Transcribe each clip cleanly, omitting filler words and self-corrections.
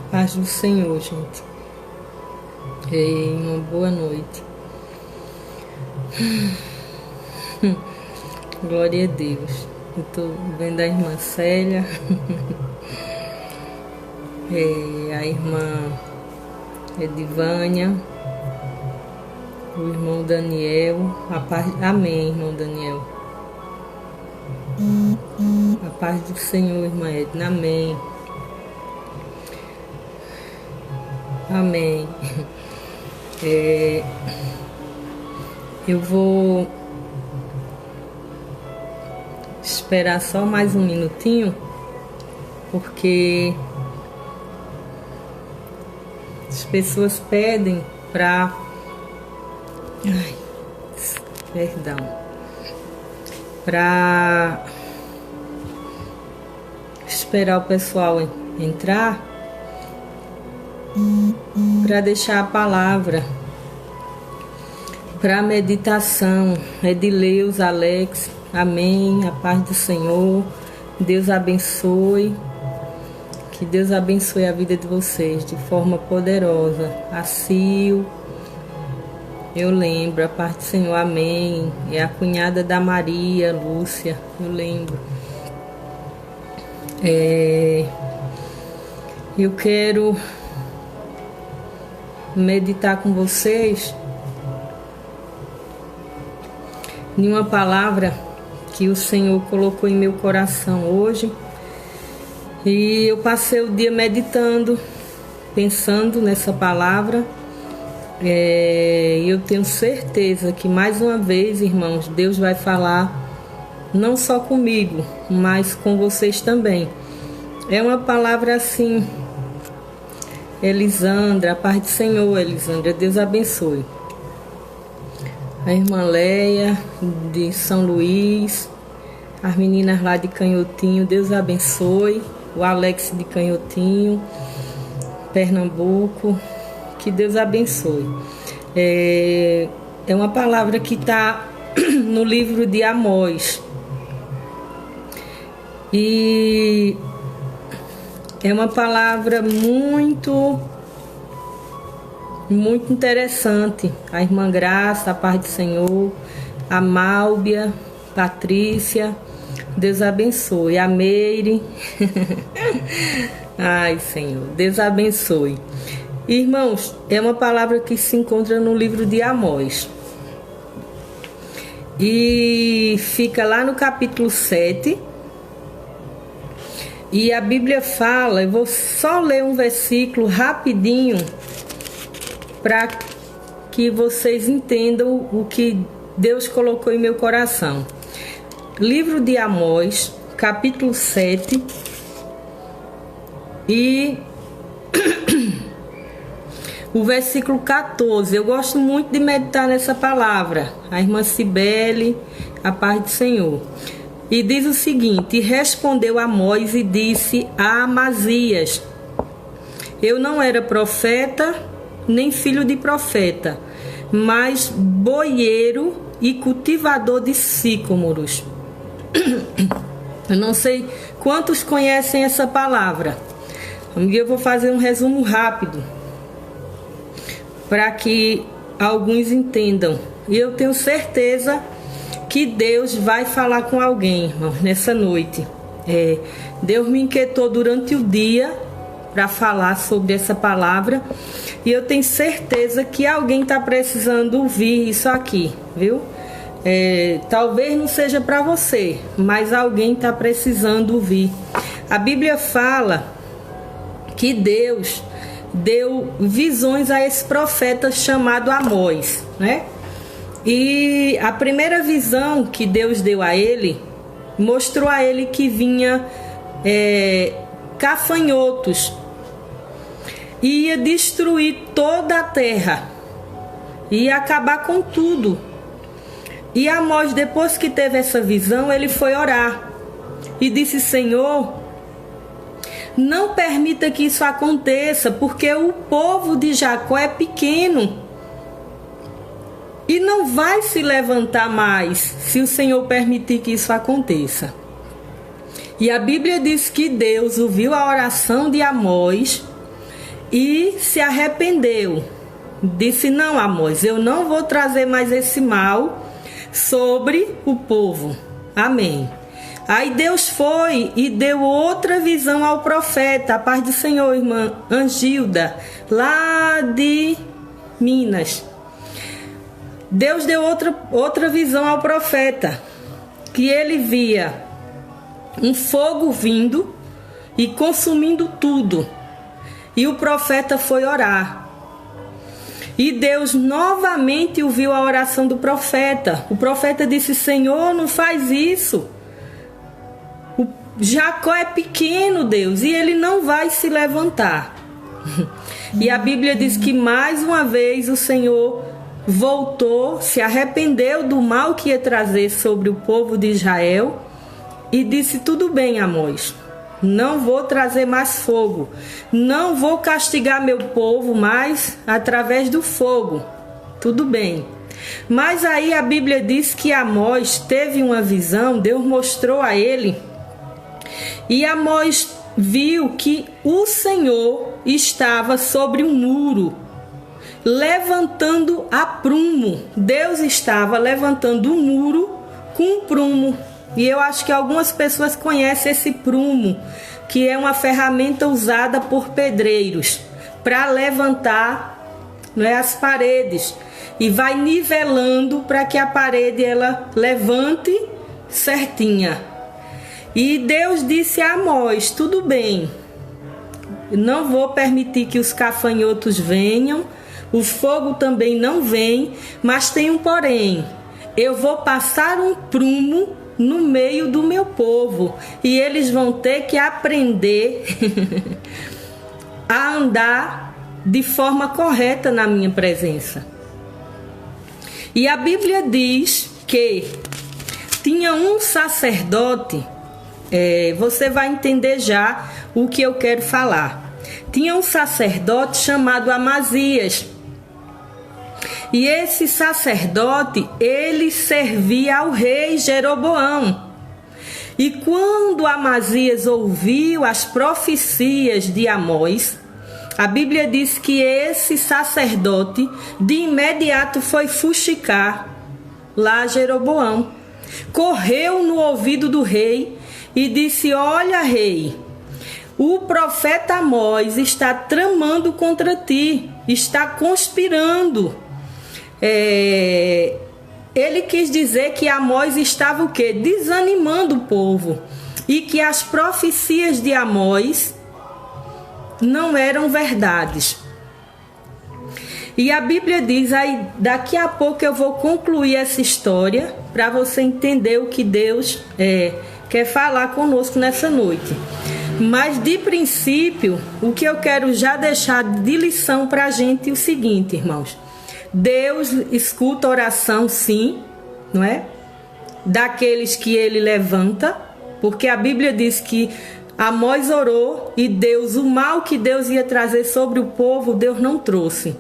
Paz do Senhor, gente. Uma boa noite. Glória a Deus. Eu tô vendo a irmã Célia, a irmã Edivânia, o irmão Daniel. Amém, irmão Daniel. A paz do Senhor, irmã Edna. Amém. Amém. Eu vou esperar só mais um minutinho, porque as pessoas pedem para... para esperar o pessoal entrar, para deixar a palavra para meditação. Edileus, Alex, amém, a paz do Senhor, Deus abençoe, que Deus abençoe a vida de vocês de forma poderosa. A Sil, eu lembro, a paz do Senhor, amém, é a cunhada da Maria, Lúcia, eu lembro. Eu quero meditar com vocês em uma palavra que o Senhor colocou em meu coração hoje, e eu passei o dia meditando, pensando nessa palavra, e eu tenho certeza que mais uma vez, irmãos, Deus vai falar não só comigo, mas com vocês também. É uma palavra assim. Elisandra, a paz do Senhor, Elisandra, Deus abençoe. A irmã Leia, de São Luís, as meninas lá de Canhotinho, Deus abençoe. O Alex de Canhotinho, Pernambuco, que Deus abençoe. É uma palavra que está no livro de Amós. E é uma palavra muito interessante. A irmã Graça, a paz do Senhor, a Málbia, Patrícia, Deus abençoe. A Meire, ai Senhor, Deus abençoe. Irmãos, é uma palavra que se encontra no livro de Amós. E fica lá no capítulo 7. E a Bíblia fala, eu vou só ler um versículo rapidinho para que vocês entendam o que Deus colocou em meu coração. Livro de Amós, capítulo 7, e o versículo 14. Eu gosto muito de meditar nessa palavra. A irmã Cibele, a paz do Senhor. E diz o seguinte: e respondeu Amós e disse a Amazias: eu não era profeta, nem filho de profeta, mas boieiro e cultivador de sicômoros. Eu não sei quantos conhecem essa palavra. Eu vou fazer um resumo rápido para que alguns entendam. E eu tenho certeza que Deus vai falar com alguém, irmão, nessa noite. Deus me inquietou durante o dia para falar sobre essa palavra, e eu tenho certeza que alguém está precisando ouvir isso aqui, viu? Talvez não seja para você, mas alguém está precisando ouvir. A Bíblia fala que Deus deu visões a esse profeta chamado Amós, né? E a primeira visão que Deus deu a ele, mostrou a ele que vinha gafanhotos, ia destruir toda a terra, ia acabar com tudo. E Amós, depois que teve essa visão, ele foi orar e disse: Senhor, não permita que isso aconteça, porque o povo de Jacó é pequeno e não vai se levantar mais se o Senhor permitir que isso aconteça. E a Bíblia diz que Deus ouviu a oração de Amós e se arrependeu. Disse: não, Amós, eu não vou trazer mais esse mal sobre o povo. Amém. Aí Deus foi e deu outra visão ao profeta. A paz do Senhor, irmã Angilda, lá de Minas. Deus deu outra visão ao profeta, que ele via um fogo vindo e consumindo tudo. E o profeta foi orar. E Deus novamente ouviu a oração do profeta. O profeta disse: Senhor, não faz isso. O Jacó é pequeno, Deus, e ele não vai se levantar. E a Bíblia diz que mais uma vez o Senhor voltou, se arrependeu do mal que ia trazer sobre o povo de Israel e disse: tudo bem, Amós, não vou trazer mais fogo, não vou castigar meu povo mais através do fogo, tudo bem. Mas aí a Bíblia diz que Amós teve uma visão, Deus mostrou a ele, e Amós viu que o Senhor estava sobre um muro, levantando a prumo. Deus estava levantando um muro com um prumo. E eu acho que algumas pessoas conhecem esse prumo, que é uma ferramenta usada por pedreiros para levantar, não é, as paredes, e vai nivelando para que a parede ela levante certinha. E Deus disse a Amós: tudo bem, não vou permitir que os gafanhotos venham, o fogo também não vem, mas tem um porém: eu vou passar um prumo no meio do meu povo e eles vão ter que aprender a andar de forma correta na minha presença. E a Bíblia diz que tinha um sacerdote, você vai entender já o que eu quero falar. Tinha um sacerdote chamado Amazias. E esse sacerdote, ele servia ao rei Jeroboão. E quando Amazias ouviu as profecias de Amós, a Bíblia diz que esse sacerdote de imediato foi fuxicar lá a Jeroboão. Correu no ouvido do rei e disse: olha, rei, o profeta Amós está tramando contra ti, está conspirando. Ele quis dizer que Amós estava o quê? Desanimando o povo, e que as profecias de Amós não eram verdades. E a Bíblia diz, aí daqui a pouco eu vou concluir essa história para você entender o que Deus quer falar conosco nessa noite. Mas de princípio, o que eu quero já deixar de lição para a gente é o seguinte, irmãos: Deus escuta oração, sim, não é? Daqueles que ele levanta, porque a Bíblia diz que Amós orou e Deus, o mal que Deus ia trazer sobre o povo, Deus não trouxe.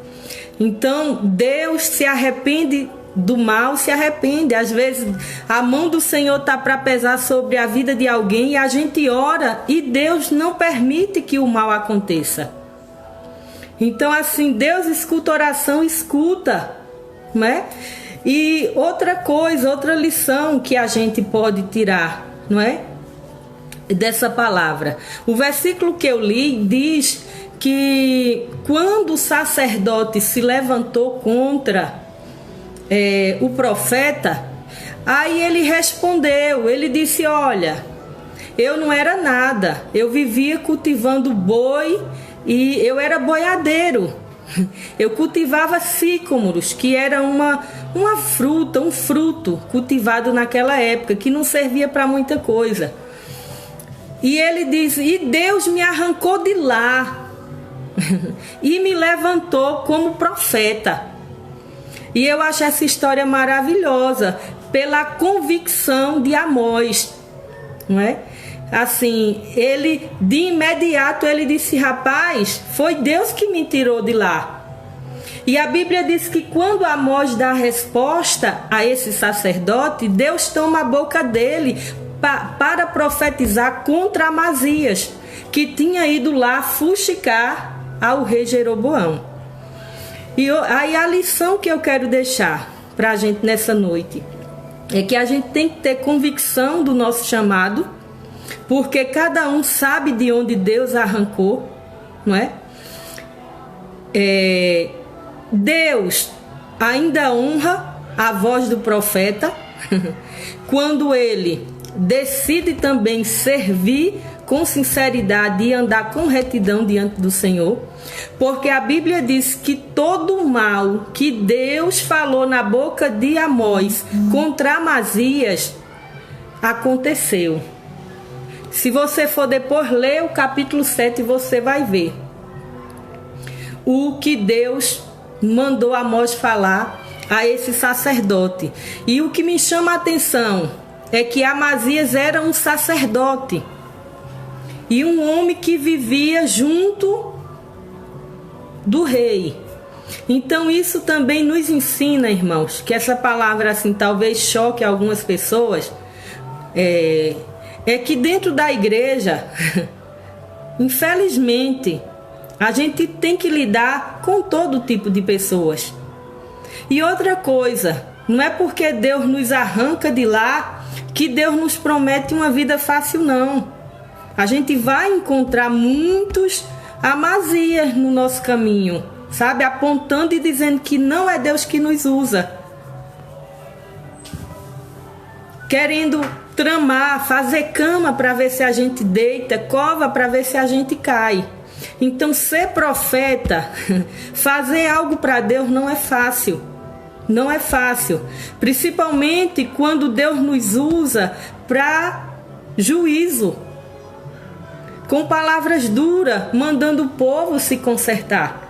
Então, Deus se arrepende do mal, se arrepende. Às vezes, a mão do Senhor está para pesar sobre a vida de alguém e a gente ora e Deus não permite que o mal aconteça. Então, assim, Deus escuta oração, escuta, né? E outra coisa, outra lição que a gente pode tirar, não é? Dessa palavra. O versículo que eu li diz que quando o sacerdote se levantou contra o profeta, aí ele respondeu, ele disse: olha, eu não era nada, eu vivia cultivando boi, e eu era boiadeiro. Eu cultivava sícomoros, que era uma fruta, um fruto cultivado naquela época, que não servia para muita coisa. E ele diz: e Deus me arrancou de lá e me levantou como profeta. E eu acho essa história maravilhosa. pela convicção de Amós, não é? Assim, ele de imediato ele disse: rapaz, foi Deus que me tirou de lá. E a Bíblia diz que quando Amós dá a resposta a esse sacerdote, Deus toma a boca dele para profetizar contra Amazias, que tinha ido lá fuxicar ao rei Jeroboão. E aí a lição que eu quero deixar para a gente nessa noite é que a gente tem que ter convicção do nosso chamado, porque cada um sabe de onde Deus arrancou, não é? Deus ainda honra a voz do profeta quando ele decide também servir com sinceridade e andar com retidão diante do Senhor, porque a Bíblia diz que todo o mal que Deus falou na boca de Amós contra Amazias aconteceu. Se você for depois ler o capítulo 7, você vai ver o que Deus mandou Amós falar a esse sacerdote. E o que me chama a atenção é que Amazias era um sacerdote e um homem que vivia junto do rei. Então isso também nos ensina, irmãos, que essa palavra assim talvez choque algumas pessoas, é que dentro da igreja, infelizmente, a gente tem que lidar com todo tipo de pessoas. E outra coisa, não é porque Deus nos arranca de lá que Deus nos promete uma vida fácil, não. A gente vai encontrar muitos Amazias no nosso caminho, sabe? Apontando e dizendo que não é Deus que nos usa. Querendo tramar, fazer cama para ver se a gente deita, cova para ver se a gente cai. Então, ser profeta, fazer algo para Deus não é fácil. Não é fácil. Principalmente quando Deus nos usa para juízo. Com palavras duras, mandando o povo se consertar.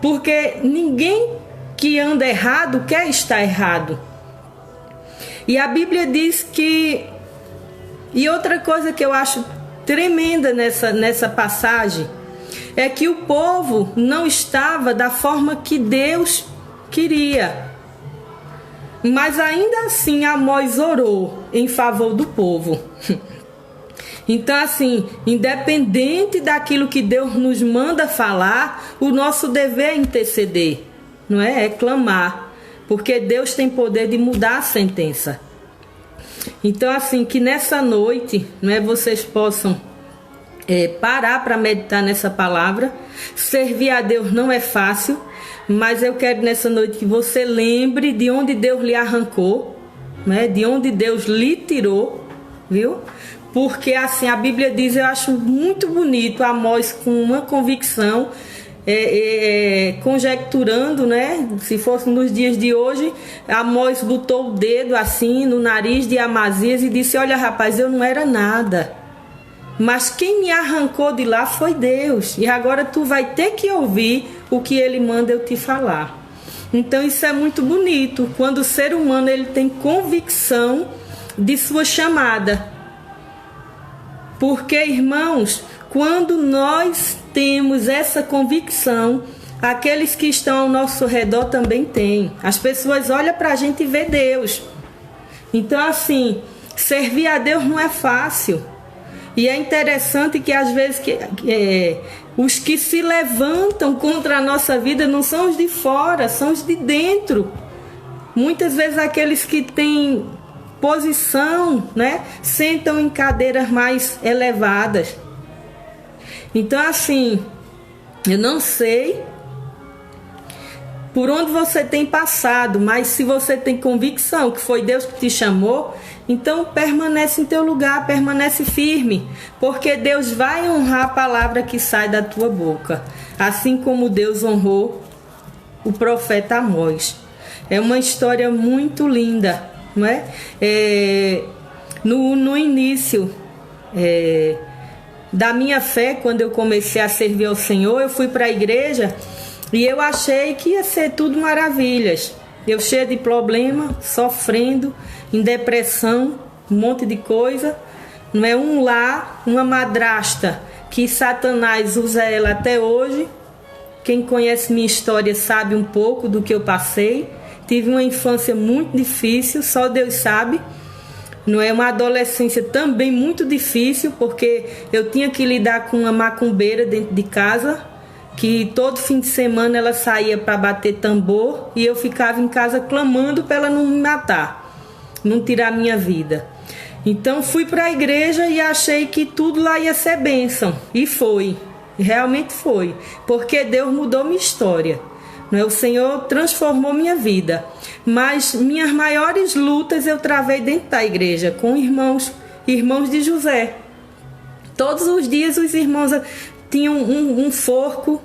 Porque ninguém que anda errado quer estar errado. E a Bíblia diz que... E outra coisa que eu acho tremenda nessa passagem é que o povo não estava da forma que Deus queria. Mas ainda assim Amós orou em favor do povo. Então assim, independente daquilo que Deus nos manda falar, o nosso dever é interceder, não é? É clamar, porque Deus tem poder de mudar a sentença. Então assim, que nessa noite, não é, vocês possam parar para meditar nessa palavra. Servir a Deus não é fácil, mas eu quero nessa noite que você lembre de onde Deus lhe arrancou, né? De onde Deus lhe tirou, viu? Porque assim, a Bíblia diz, eu acho muito bonito Amós com uma convicção, conjecturando, né? Se fosse nos dias de hoje, Amós botou o dedo assim no nariz de Amazias e disse: olha rapaz, eu não era nada, mas quem me arrancou de lá foi Deus, e agora tu vai ter que ouvir o que ele manda eu te falar. Então isso é muito bonito, quando o ser humano ele tem convicção de sua chamada. Porque, irmãos, quando nós temos essa convicção, aqueles que estão ao nosso redor também têm. As pessoas olham para a gente e vê Deus. Então, assim, servir a Deus não é fácil. E é interessante que, às vezes, os que se levantam contra a nossa vida não são os de fora, são os de dentro. Muitas vezes, aqueles que têm posição, né, sentam em cadeiras mais elevadas. Então, assim, eu não sei por onde você tem passado, mas se você tem convicção que foi Deus que te chamou, então permanece em teu lugar, permanece firme, porque Deus vai honrar a palavra que sai da tua boca, assim como Deus honrou o profeta Amós. É uma história muito linda, não é? No início da minha fé, quando eu comecei a servir ao Senhor, eu fui para a igreja e eu achei que ia ser tudo maravilhas. Eu cheia de problema, sofrendo, em depressão, um monte de coisa. Não é um lar, uma madrasta que Satanás usa ela até hoje. Quem conhece minha história sabe um pouco do que eu passei. Tive uma infância muito difícil, só Deus sabe. Não é uma adolescência também muito difícil, porque eu tinha que lidar com uma macumbeira dentro de casa, que todo fim de semana ela saía para bater tambor e eu ficava em casa clamando para ela não me matar, não tirar minha vida. Então fui para a igreja e achei que tudo lá ia ser bênção. E foi, realmente foi, porque Deus mudou minha história. O Senhor transformou minha vida. Mas minhas maiores lutas eu travei dentro da igreja, com irmãos de José. Todos os dias os irmãos tinham um forco,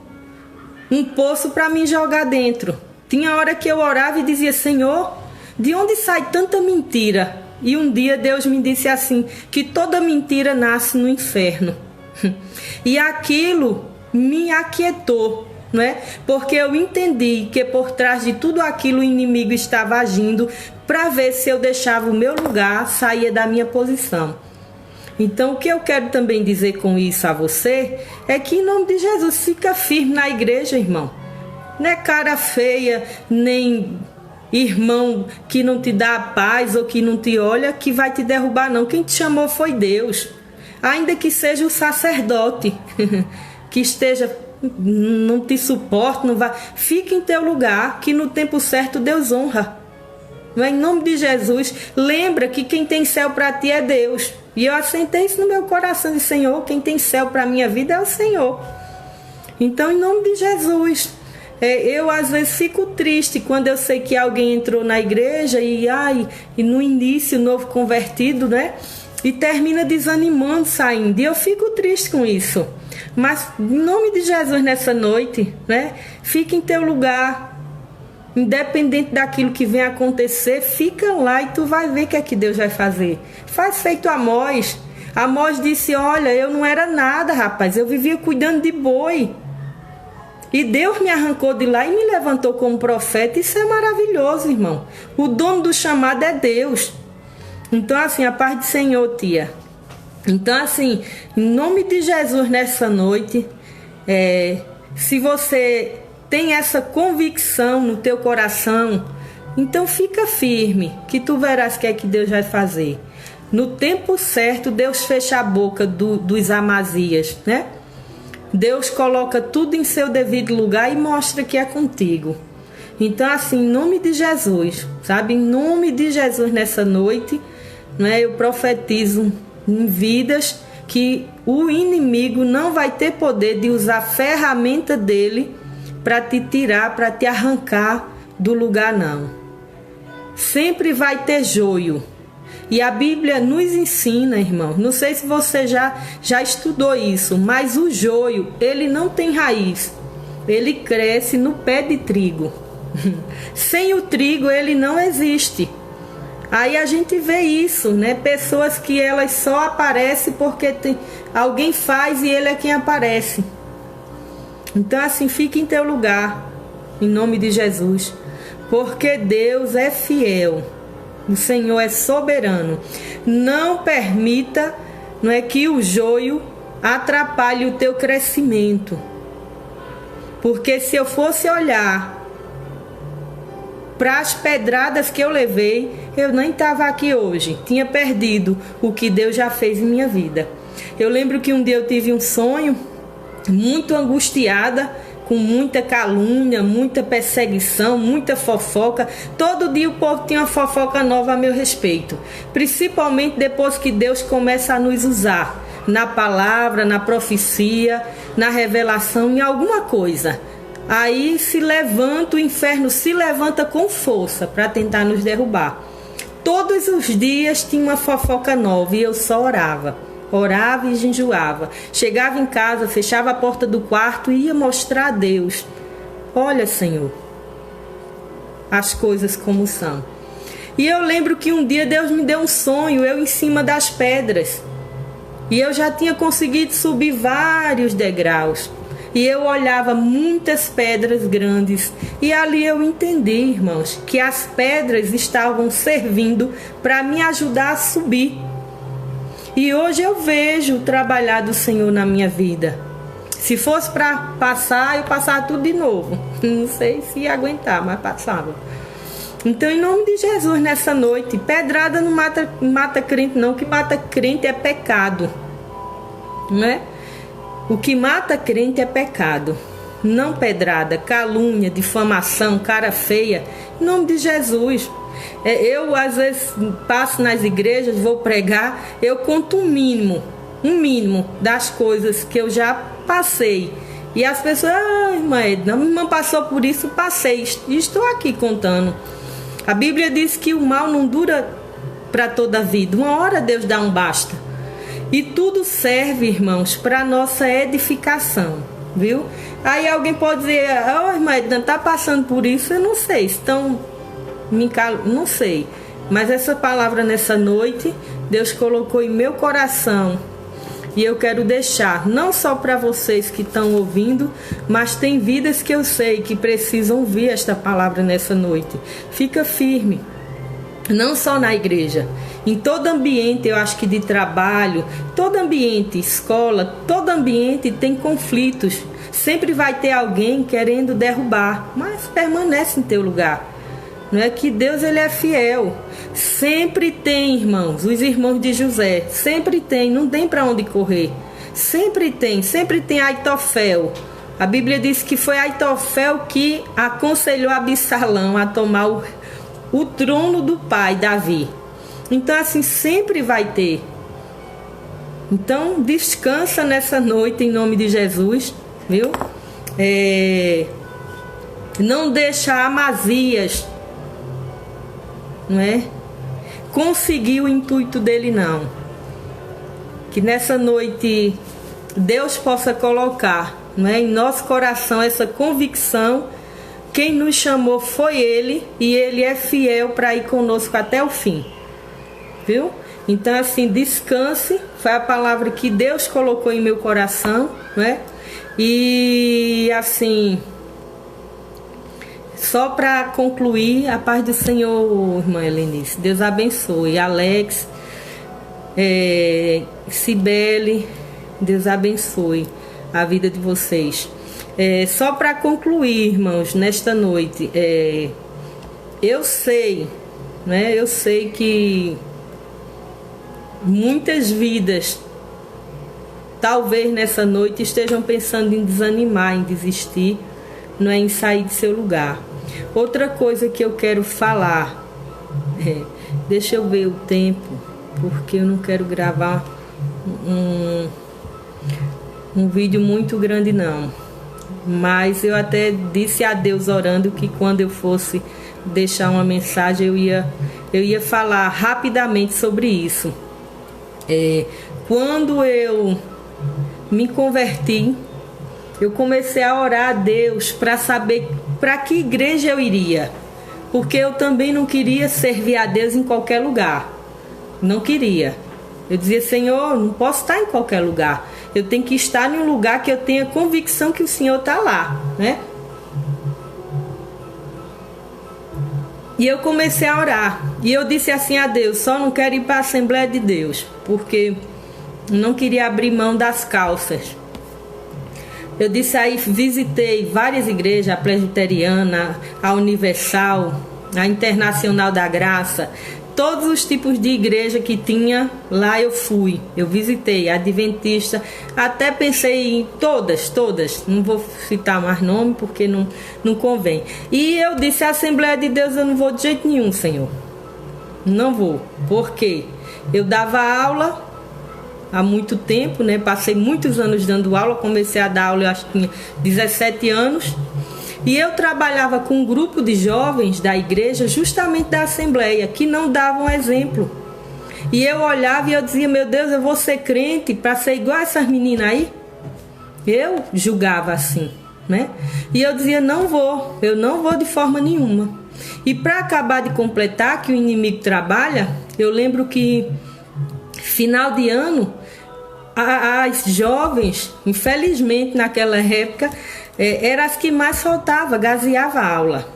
um poço para me jogar dentro. Tinha hora que eu orava e dizia: Senhor, de onde sai tanta mentira? E um dia Deus me disse assim, que toda mentira nasce no inferno. E aquilo me aquietou, não é? Porque eu entendi que por trás de tudo aquilo o inimigo estava agindo para ver se eu deixava o meu lugar, saía da minha posição. Então o que eu quero também dizer com isso a você é que em nome de Jesus fica firme na igreja, irmão. Não é cara feia, nem irmão que não te dá a paz ou que não te olha que vai te derrubar, não. Quem te chamou foi Deus. Ainda que seja o sacerdote que esteja, não te suporte, não vai, fique em teu lugar, que no tempo certo Deus honra. Em nome de Jesus, lembra que quem tem céu para ti é Deus. E eu assentei isso no meu coração, de Senhor, quem tem céu para a minha vida é o Senhor. Então, em nome de Jesus, eu às vezes fico triste quando eu sei que alguém entrou na igreja e no início, novo convertido, né? E termina desanimando, saindo. E eu fico triste com isso. Mas, em nome de Jesus, nessa noite, né? Fica em teu lugar. Independente daquilo que vem acontecer, fica lá e tu vai ver o que é que Deus vai fazer. Faz feito Amós. Amós disse: olha, eu não era nada, rapaz. Eu vivia cuidando de boi. E Deus me arrancou de lá e me levantou como profeta. Isso é maravilhoso, irmão. O dono do chamado é Deus. Então, assim, a paz do Senhor, tia. Então, assim, em nome de Jesus, nessa noite, se você tem essa convicção no teu coração, então fica firme, que tu verás o que é que Deus vai fazer. No tempo certo, Deus fecha a boca dos Amazias, né? Deus coloca tudo em seu devido lugar e mostra que é contigo. Então, assim, em nome de Jesus, sabe? Em nome de Jesus, nessa noite, né, eu profetizo em vidas que o inimigo não vai ter poder de usar a ferramenta dele para te tirar, para te arrancar do lugar, não. Sempre vai ter joio. E a Bíblia nos ensina, irmão, não sei se você já estudou isso, mas o joio, ele não tem raiz. Ele cresce no pé de trigo. Sem o trigo, ele não existe. Aí a gente vê isso, né? Pessoas que elas só aparecem porque alguém faz e ele é quem aparece. Então, assim, fique em teu lugar, em nome de Jesus, porque Deus é fiel, o Senhor é soberano. Não permita, não é, que o joio atrapalhe o teu crescimento, porque se eu fosse olhar para as pedradas que eu levei, eu nem estava aqui hoje, tinha perdido o que Deus já fez em minha vida. Eu lembro que um dia eu tive um sonho, muito angustiada, com muita calúnia, muita perseguição, muita fofoca. Todo dia o povo tinha uma fofoca nova a meu respeito, principalmente depois que Deus começa a nos usar na palavra, na profecia, na revelação, em alguma coisa. Aí se levanta, o inferno se levanta com força para tentar nos derrubar. Todos os dias tinha uma fofoca nova e eu só orava e jejuava. Chegava em casa, fechava a porta do quarto e ia mostrar a Deus: olha, Senhor, as coisas como são. E eu lembro que um dia Deus me deu um sonho, eu em cima das pedras. E eu já tinha conseguido subir vários degraus. e eu olhava muitas pedras grandes. E ali eu entendi, irmãos, que as pedras estavam servindo para me ajudar a subir. E hoje eu vejo o trabalhar do Senhor na minha vida. Se fosse para passar, eu passava tudo de novo. Não sei se ia aguentar, mas passava. Então, em nome de Jesus, nessa noite, pedrada não mata crente não. O que mata crente é pecado. Não é? O que mata crente é pecado. Não pedrada, calúnia, difamação, cara feia. Em nome de Jesus. Eu, às vezes, passo nas igrejas, vou pregar, eu conto um mínimo das coisas que eu já passei. E as pessoas, irmã Edna, minha irmã passou por isso, passei. E estou aqui contando. A Bíblia diz que o mal não dura para toda a vida. Uma hora Deus dá um basta. E tudo serve, irmãos, para nossa edificação, viu? Aí alguém pode dizer, irmã Edna, está passando por isso? Eu não sei, estão... não sei. Mas essa palavra nessa noite, Deus colocou em meu coração. E eu quero deixar, não só para vocês que estão ouvindo, mas tem vidas que eu sei que precisam ouvir esta palavra nessa noite. Fica firme, não só na igreja, em todo ambiente, eu acho que de trabalho, todo ambiente, escola, todo ambiente tem conflitos. Sempre vai ter alguém querendo derrubar, mas permanece em teu lugar. Não é que Deus, ele é fiel. Sempre tem, irmãos, os irmãos de José, sempre tem, não tem para onde correr. Sempre tem Aitofel. A Bíblia diz que foi Aitofel que aconselhou Absalão a tomar o trono do pai, Davi. Então, assim, sempre vai ter. Então, descansa nessa noite em nome de Jesus, viu? Não deixa Amazias, não é? Conseguir o intuito dele, não. Que nessa noite Deus possa colocar, não é, em nosso coração essa convicção. Quem nos chamou foi Ele e Ele é fiel para ir conosco até o fim, viu? Então, assim, descanse. Foi a palavra que Deus colocou em meu coração, não é? E assim, só para concluir, a paz do Senhor, irmã Helenice. Deus abençoe. Alex, Cibele, Deus abençoe a vida de vocês. Só para concluir, irmãos, nesta noite, eu sei, né? Eu sei que muitas vidas, talvez nessa noite, estejam pensando em desanimar, em desistir, não é, em sair de seu lugar. Outra coisa que eu quero falar, deixa eu ver o tempo, porque eu não quero gravar um vídeo muito grande não. Mas eu até disse a Deus orando que quando eu fosse deixar uma mensagem eu ia falar rapidamente sobre isso. Quando eu me converti, eu comecei a orar a Deus para saber para que igreja eu iria, porque eu também não queria servir a Deus em qualquer lugar, não queria. Eu dizia, Senhor, não posso estar em qualquer lugar, eu tenho que estar em um lugar que eu tenha convicção que o Senhor está lá, né? E eu comecei a orar, e eu disse assim a Deus, só não quero ir para a Assembleia de Deus, porque não queria abrir mão das calças. Eu disse aí, visitei várias igrejas, a Presbiteriana, a Universal, a Internacional da Graça, todos os tipos de igreja que tinha, lá eu fui, eu visitei, a Adventista, até pensei em todas, não vou citar mais nome porque não convém. E eu disse, a Assembleia de Deus eu não vou de jeito nenhum, Senhor, não vou, porque eu dava aula há muito tempo, né? Passei muitos anos dando aula, comecei a dar aula, eu acho que tinha 17 anos. E eu trabalhava com um grupo de jovens da igreja, justamente da Assembleia, que não davam exemplo. E eu olhava e eu dizia, meu Deus, eu vou ser crente para ser igual a essas meninas aí? Eu julgava assim, né? E eu dizia, eu não vou de forma nenhuma. E para acabar de completar que o inimigo trabalha, eu lembro que final de ano, As jovens, infelizmente, naquela época, eram as que mais faltavam, gaseava a aula.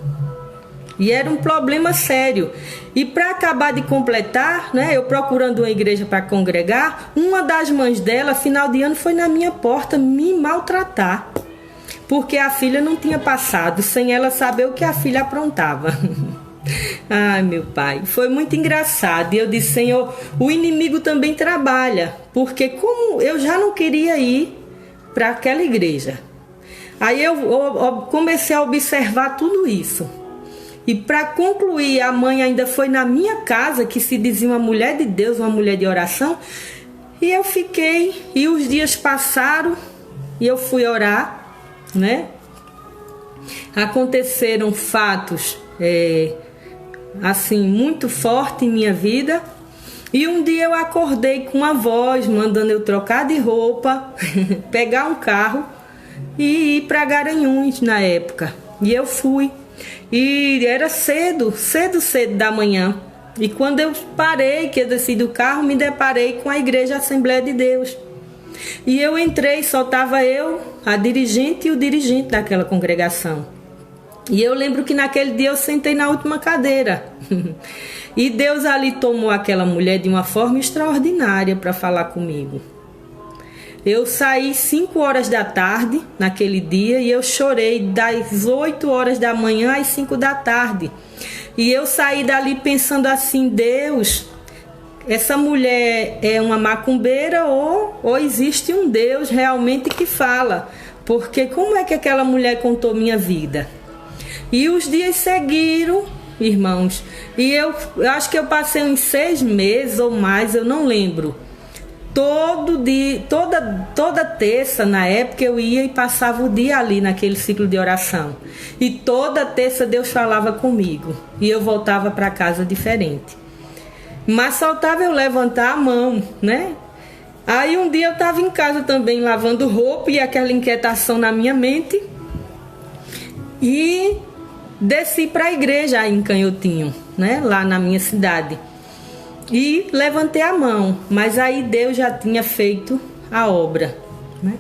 E era um problema sério. E para acabar de completar, né, eu procurando uma igreja para congregar, uma das mães dela, final de ano, foi na minha porta me maltratar. Porque a filha não tinha passado, sem ela saber o que a filha aprontava. Ai, meu pai, foi muito engraçado. E eu disse, Senhor, o inimigo também trabalha. Porque como eu já não queria ir para aquela igreja. Aí eu comecei a observar tudo isso. E para concluir, a mãe ainda foi na minha casa, que se dizia uma mulher de Deus, uma mulher de oração. E eu fiquei, e os dias passaram, e eu fui orar, né? Aconteceram fatos, assim, muito fortes em minha vida. E um dia eu acordei com uma voz, mandando eu trocar de roupa, pegar um carro e ir para Garanhuns na época. E eu fui. E era cedo da manhã. E quando eu parei, que eu desci do carro, me deparei com a Igreja Assembleia de Deus. E eu entrei, só estava eu, a dirigente e o dirigente daquela congregação. E eu lembro que naquele dia eu sentei na última cadeira. E Deus ali tomou aquela mulher de uma forma extraordinária para falar comigo. Eu saí 5 horas da tarde naquele dia e eu chorei das 8 horas da manhã às 5 da tarde. E eu saí dali pensando assim, Deus, essa mulher é uma macumbeira ou existe um Deus realmente que fala? Porque como é que aquela mulher contou minha vida? E os dias seguiram, irmãos, e eu acho que eu passei uns 6 meses ou mais, eu não lembro. Todo dia, toda terça, na época, eu ia e passava o dia ali naquele ciclo de oração. E toda terça Deus falava comigo. E eu voltava para casa diferente. Mas faltava eu levantar a mão, né? Aí um dia eu estava em casa também lavando roupa e aquela inquietação na minha mente. E desci para a igreja aí em Canhotinho, né? Lá na minha cidade. E levantei a mão, mas aí Deus já tinha feito a obra, né?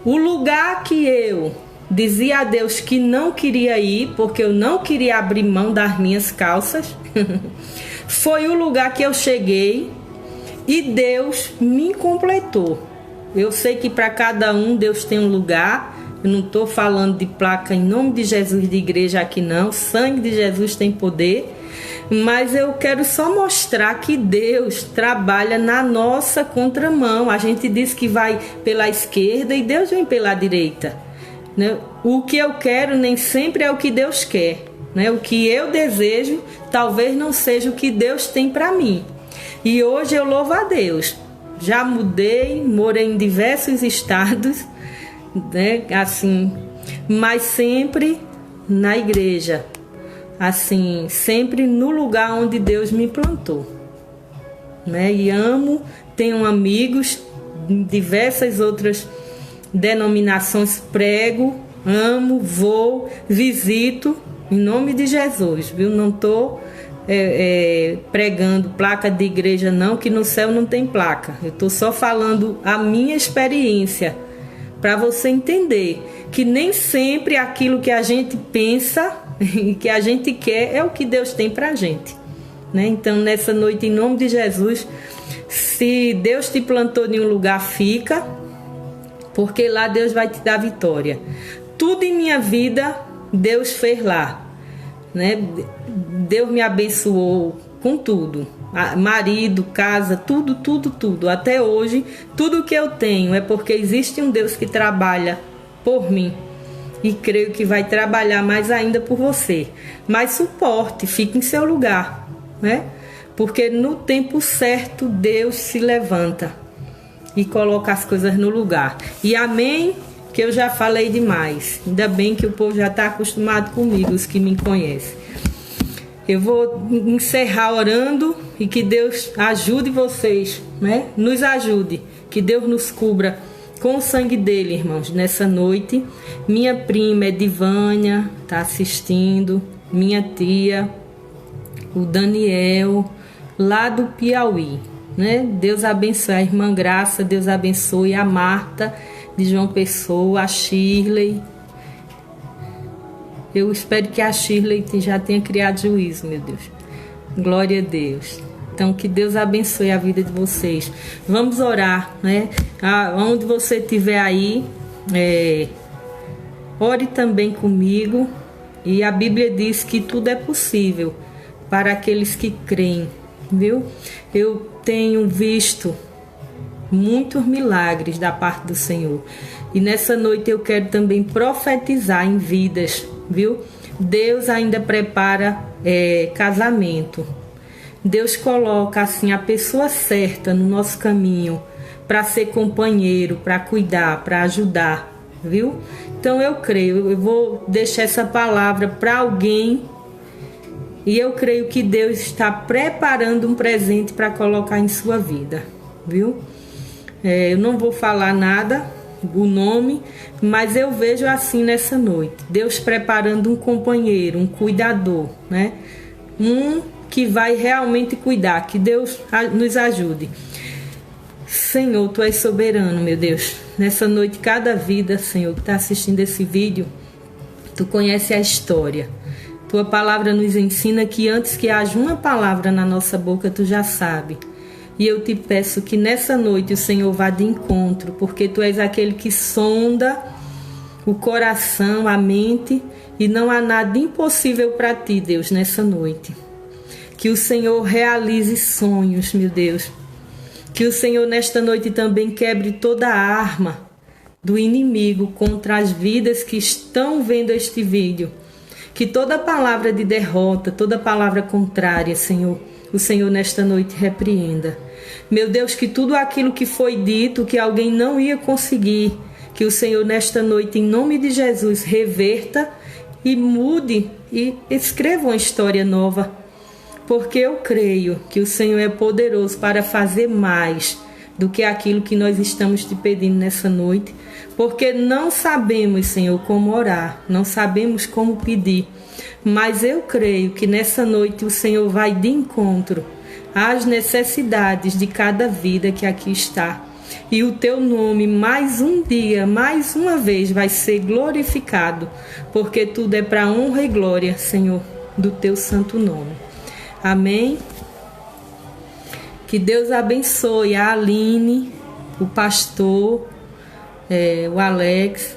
O lugar que eu dizia a Deus que não queria ir, porque eu não queria abrir mão das minhas calças, foi o lugar que eu cheguei e Deus me completou. Eu sei que para cada um Deus tem um lugar. Eu não estou falando de placa em nome de Jesus de igreja aqui não. O sangue de Jesus tem poder. Mas eu quero só mostrar que Deus trabalha na nossa contramão. A gente diz que vai pela esquerda e Deus vem pela direita, né? O que eu quero nem sempre é o que Deus quer, né? O que eu desejo talvez não seja o que Deus tem para mim. E hoje eu louvo a Deus. Já mudei, morei em diversos estados, né? Assim, mas sempre na igreja. Assim, sempre no lugar onde Deus me plantou, né? E amo, tenho amigos de diversas outras denominações, prego, amo, vou, visito, em nome de Jesus, viu? Não estou pregando placa de igreja não, que no céu não tem placa. Eu estou só falando a minha experiência, para você entender que nem sempre aquilo que a gente pensa e que a gente quer é o que Deus tem pra gente, né? Então nessa noite, em nome de Jesus, se Deus te plantou em um lugar, fica, porque lá Deus vai te dar vitória. Tudo em minha vida Deus fez lá, né? Deus me abençoou com tudo, marido, casa, tudo. Até hoje, tudo que eu tenho é porque existe um Deus que trabalha por mim. E creio que vai trabalhar mais ainda por você. Mas suporte, fique em seu lugar, né? Porque no tempo certo Deus se levanta e coloca as coisas no lugar. E amém, que eu já falei demais. Ainda bem que o povo já está acostumado comigo, os que me conhecem. Eu vou encerrar orando e que Deus ajude vocês, né? Nos ajude, que Deus nos cubra com o sangue dele, irmãos, nessa noite. Minha prima Edivânia está assistindo, minha tia, o Daniel, lá do Piauí, né? Deus abençoe a irmã Graça, Deus abençoe a Marta de João Pessoa, a Shirley. Eu espero que a Shirley já tenha criado juízo, meu Deus. Glória a Deus. Então, que Deus abençoe a vida de vocês. Vamos orar, né? Onde você estiver aí, ore também comigo. E a Bíblia diz que tudo é possível para aqueles que creem, viu? Eu tenho visto muitos milagres da parte do Senhor. E nessa noite eu quero também profetizar em vidas, viu? Deus ainda prepara casamento. Deus coloca assim a pessoa certa no nosso caminho para ser companheiro, para cuidar, para ajudar, viu? Então eu creio, eu vou deixar essa palavra para alguém e eu creio que Deus está preparando um presente para colocar em sua vida, viu? Eu não vou falar nada, o nome, mas eu vejo assim nessa noite, Deus preparando um companheiro, um cuidador, né? Que vai realmente cuidar, que Deus nos ajude. Senhor, Tu és soberano, meu Deus. Nessa noite, cada vida, Senhor, que está assistindo esse vídeo, Tu conhece a história. Tua palavra nos ensina que antes que haja uma palavra na nossa boca, Tu já sabe. E eu te peço que nessa noite o Senhor vá de encontro, porque Tu és aquele que sonda o coração, a mente, e não há nada impossível para Ti, Deus, nessa noite. Que o Senhor realize sonhos, meu Deus. Que o Senhor nesta noite também quebre toda a arma do inimigo contra as vidas que estão vendo este vídeo. Que toda palavra de derrota, toda palavra contrária, Senhor, o Senhor nesta noite repreenda. Meu Deus, que tudo aquilo que foi dito, que alguém não ia conseguir, que o Senhor nesta noite, em nome de Jesus, reverta e mude e escreva uma história nova. Porque eu creio que o Senhor é poderoso para fazer mais do que aquilo que nós estamos te pedindo nessa noite. Porque não sabemos, Senhor, como orar, não sabemos como pedir. Mas eu creio que nessa noite o Senhor vai de encontro às necessidades de cada vida que aqui está. E o Teu nome, mais um dia, mais uma vez, vai ser glorificado. Porque tudo é para honra e glória, Senhor, do Teu santo nome. Amém? Que Deus abençoe a Aline, o pastor, o Alex.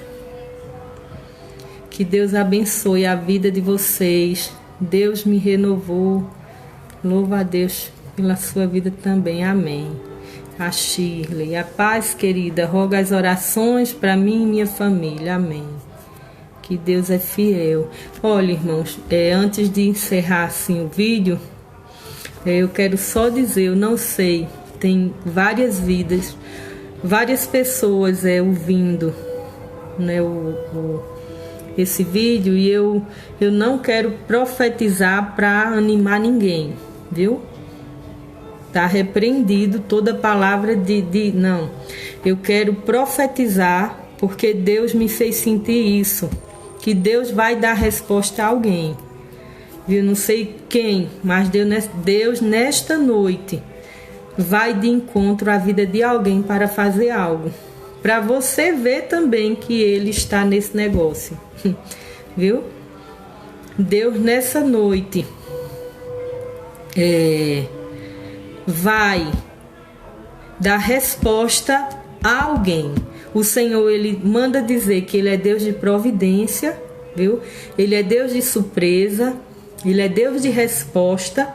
Que Deus abençoe a vida de vocês. Deus me renovou. Louva a Deus pela sua vida também. Amém. A Shirley. A paz, querida. Roga as orações para mim e minha família. Amém. Que Deus é fiel. Olha, irmãos, antes de encerrar assim o vídeo, eu quero só dizer, eu não sei, tem várias vidas, várias pessoas ouvindo, né, esse vídeo, e eu não quero profetizar para animar ninguém, viu? Tá repreendido toda palavra não. Eu quero profetizar porque Deus me fez sentir isso, que Deus vai dar resposta a alguém. Eu não sei quem, mas Deus nesta noite vai de encontro à vida de alguém para fazer algo. Para você ver também que Ele está nesse negócio. Viu? Deus nessa noite vai dar resposta a alguém. O Senhor, Ele manda dizer que Ele é Deus de providência, viu? Ele é Deus de surpresa. Ele é Deus de resposta,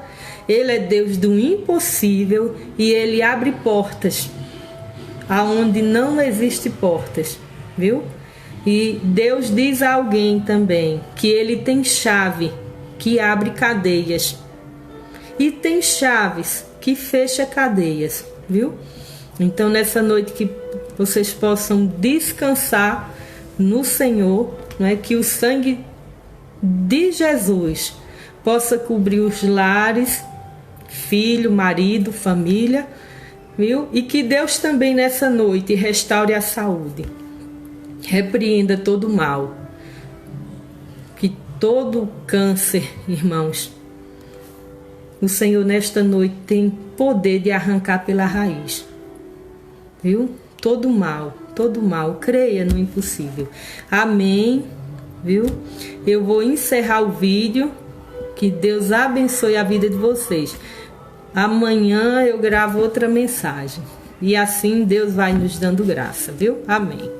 Ele é Deus do impossível e Ele abre portas aonde não existe portas, viu? E Deus diz a alguém também que Ele tem chave que abre cadeias e tem chaves que fecha cadeias, viu? Então nessa noite que vocês possam descansar no Senhor, não é? Que o sangue de Jesus possa cobrir os lares, filho, marido, família, viu? E que Deus também nessa noite restaure a saúde, repreenda todo o mal, que todo câncer, irmãos, o Senhor nesta noite tem poder de arrancar pela raiz. Viu? Todo mal, creia no impossível. Amém, viu? Eu vou encerrar o vídeo. Que Deus abençoe a vida de vocês. Amanhã eu gravo outra mensagem. E assim Deus vai nos dando graça, viu? Amém.